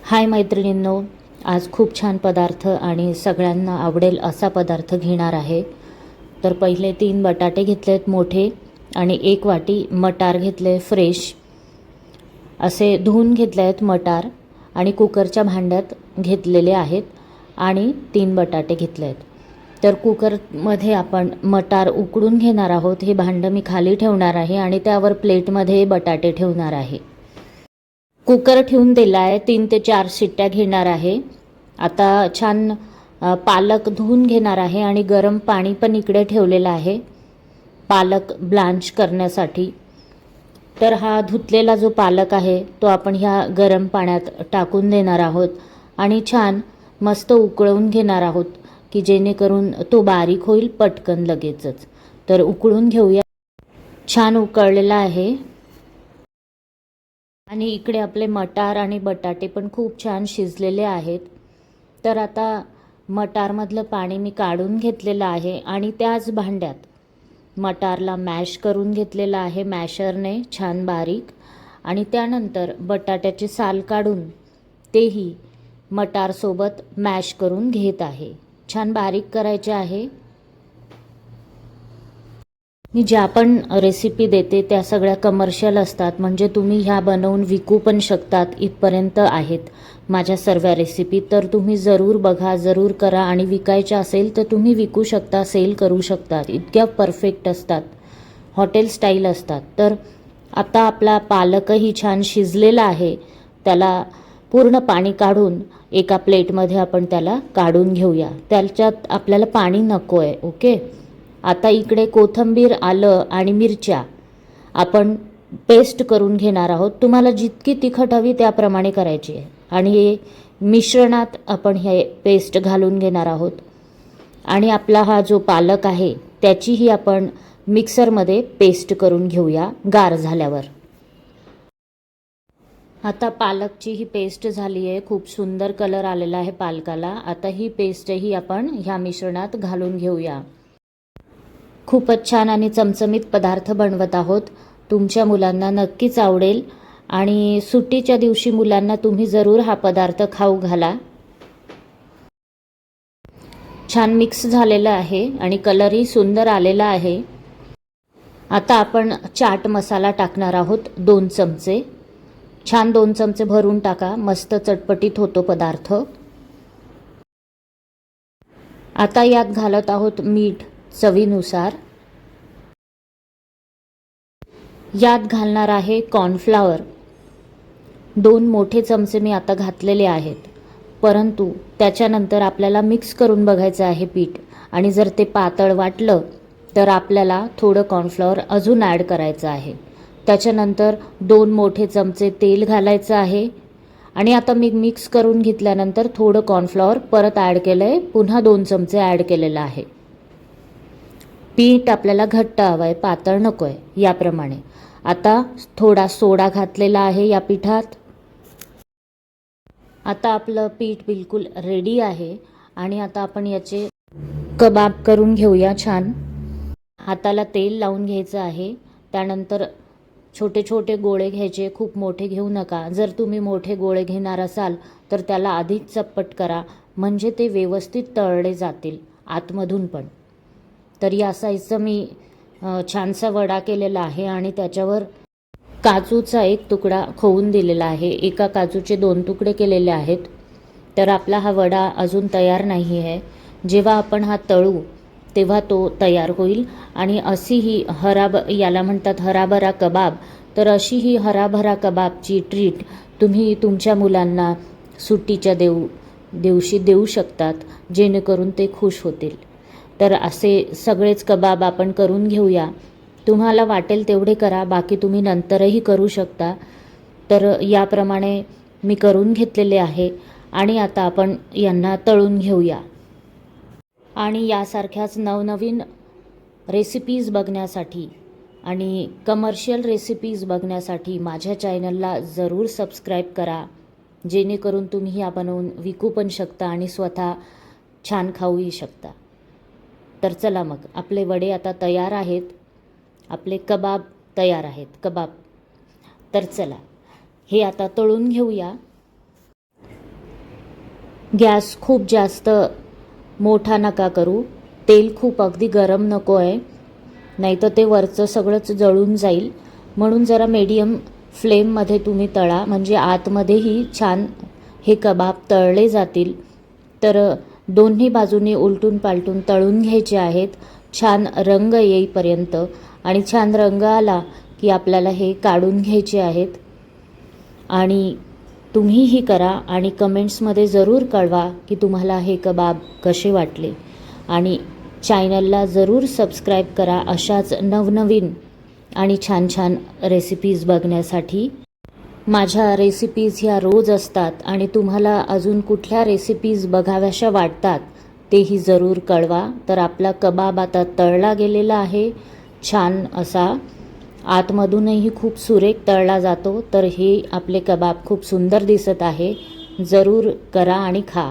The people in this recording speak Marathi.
हाय मैत्रिणींनो, आज खूप छान पदार्थ आणि सगळ्यांना आवडेल असा पदार्थ घेणार आहे. तर पहिले 3 बटाटे घेतलेत मोठे आणि 1 वाटी मटार घेतले फ्रेश. असे धुवून घेतले आहेत मटार आणि कुकरच्या भांड्यात घेतलेले आहेत आणि 3 बटाटे घेतले आहेत. तर कुकरमध्ये आपण मटार उकडून घेणार आहोत. हे भांडं मी खाली ठेवणार आहे आणि त्यावर प्लेटमध्ये बटाटे ठेवणार आहे. कुकर ठेवून दिला आहे. 3 ते 4 शिट्ट्या घेणार आहे. आता छान पालक धुवून घेणार आहे आणि गरम पाणी पण इकडे ठेवलेलं आहे पालक ब्लांच करण्यासाठी. तर हा धुतलेला जो पालक आहे तो आपण ह्या गरम पाण्यात टाकून देणार आहोत आणि छान मस्त उकळवून घेणार आहोत की जेणेकरून तो बारीक होईल पटकन लगेचच. तर उकळून घेऊया. छान उकळलेला आहे आणि इकडे आपले मटार आणि बटाटे पण खूप छान शिजलेले आहेत. तर आता मटारमधलं पाणी मी काढून घेतलेलं आहे आणि त्याच भांड्यात मटारला मॅश करून घेतलेलं आहे मॅशरने छान बारीक. आणि त्यानंतर बटाट्याची साल काढून तेही मटारसोबत मॅश करून घेत आहे. छान बारीक करायचे आहे. मी ज्या पण रेसिपी देते त्या सगळ्या कमर्शियल असतात, म्हणजे तुम्ही ह्या बनवून विकू पण शकतात इथपर्यंत आहेत माझ्या सर्व रेसिपी. तर तुम्ही जरूर बघा, जरूर करा आणि विकायच्या असेल तर तुम्ही विकू शकता, सेल करू शकतात. इतक्या परफेक्ट असतात, हॉटेल स्टाईल असतात. तर आता आपला पालकही छान शिजलेला आहे. त्याला पूर्ण पाणी काढून एका प्लेटमध्ये आपण त्याला काढून घेऊया. त्याच्यात आपल्याला पाणी नको आहे. ओके. आता इकडे कोथिंबीर, आलं आणि मिरच्या आपण पेस्ट करून घेणार आहोत. तुम्हाला जितकी तिखट हवी त्याप्रमाणे करायची आहे. आणि हे मिश्रणात आपण हे पेस्ट घालून घेणार आहोत. आणि आपला हा जो पालक आहे त्याचीही आपण मिक्सरमध्ये पेस्ट करून घेऊया गार झाल्यावर. आता पालकची ही पेस्ट झाली आहे. खूप सुंदर कलर आलेला आहे पालकाला. आता ही पेस्टही आपण ह्या मिश्रणात घालून घेऊया. खूपच छान आणि चमचमीत पदार्थ बनवत आहोत. तुमच्या मुलांना नक्कीच आवडेल आणि सुट्टीच्या दिवशी मुलांना तुम्ही जरूर हा पदार्थ खाऊ घाला. छान मिक्स झालेलं आहे आणि कलरही सुंदर आलेला आहे. आता आपण चाट मसाला टाकणार आहोत 2 चमचे. छान 2 चमचे भरून टाका, मस्त चटपटीत होतो पदार्थ. आता यात घालत आहोत मीठ चवीनुसार. यात घालणार आहे कॉर्नफ्लॉवर. 2 मोठे चमचे मी आता घातलेले आहेत. परंतु त्याच्यानंतर आपल्याला मिक्स करून बघायचं आहे पीठ. आणि जर ते पातळ वाटलं तर आपल्याला थोडं कॉर्नफ्लॉवर अजून ॲड करायचं आहे. त्याच्यानंतर 2 मोठे चमचे तेल घालायचं आहे. आणि आता मी मिक्स करून घेतल्यानंतर थोडं कॉर्नफ्लॉवर परत ॲड केलं आहे. पुन्हा 2 चमचे ॲड केलेलं आहे. पीठ आपल्याला घट्ट हवं आहे, पातळ नको आहे. याप्रमाणे आता थोडा सोडा घातलेला आहे या पिठात. आता आपलं पीठ बिलकुल रेडी आहे आणि आता आपण याचे कबाब करून घेऊया छान. हाताला तेल लावून घ्यायचं आहे. त्यानंतर छोटे छोटे गोळे घ्यायचे, खूप मोठे घेऊ नका. जर तुम्ही मोठे गोळे घेणार असाल तर त्याला आधीच चप्पट करा, म्हणजे ते व्यवस्थित तळले जातील आतमधून पण. तर या साईजचा मी छानसा वडा केलेला आहे आणि त्याच्यावर काजूचा 1 तुकडा खोवून दिलेला आहे. एका काजूचे 2 तुकडे केलेले आहेत. तर आपला हा वडा अजून तयार नाही आहे. जेव्हा आपण हा तळू तेव्हा तो तयार होईल. आणि अशी ही याला म्हणतात हराभरा कबाब. तर अशी ही हराभरा कबाबची ट्रीट तुम्ही तुमच्या मुलांना सुट्टीच्या दिवशी देऊ शकतात, जेणेकरून ते खुश होतील. तर असे सगळेच कबाब आपण करून घेऊया. तुम्हाला वाटेल तेवढे करा, बाकी तुम्ही नंतरही करू शकता. तर याप्रमाणे मी करून घेतलेले आहे आणि आता आपण यांना तळून घेऊया. आणि यासारख्याच नवनवीन रेसिपीज बघण्यासाठी आणि कमर्शियल रेसिपीज बघण्यासाठी माझ्या चॅनलला जरूर सबस्क्राईब करा, जेणेकरून तुम्ही या बनवून विकू पण शकता आणि स्वतः छान खाऊही शकता. तर चला मग, आपले वडे आता तयार आहेत, आपले कबाब तयार आहेत, कबाब. तर चला हे आता तळून घेऊया. गॅस खूप जास्त मोठा नका करू, तेल खूप अगदी गरम नको आहे, नाही तर ते वरचं सगळंच जळून जाईल. म्हणून जरा मीडियम फ्लेममध्ये तुम्ही तळा, म्हणजे आतमध्येही छान हे कबाब तळले जातील. तर दोन्ही बाजूने उलटून पालटून तळून घ्यायचे आहेत छान रंग येईपर्यंत. आणि छान रंग आला की आपल्याला हे काढून घ्यायचे आहेत. आणि तुम्हीही करा आणि कमेंट्समध्ये जरूर कळवा की तुम्हाला हे कबाब कसे वाटले. आणि चॅनलला जरूर सबस्क्राईब करा अशाच नवनवीन आणि छान छान रेसिपीज बघण्यासाठी. माझ्या रेसिपीज ह्या रोज असतात आणि तुम्हाला अजून कुठल्या रेसिपीज बघाव्याशा वाटतात तेही जरूर कळवा. तर आपला कबाब आता तळला गेलेला आहे छान असा, आतमधूनही खूप सुरेख तळला जातो. तर हे आपले कबाब खूप सुंदर दिसत आहे. जरूर करा आणि खा.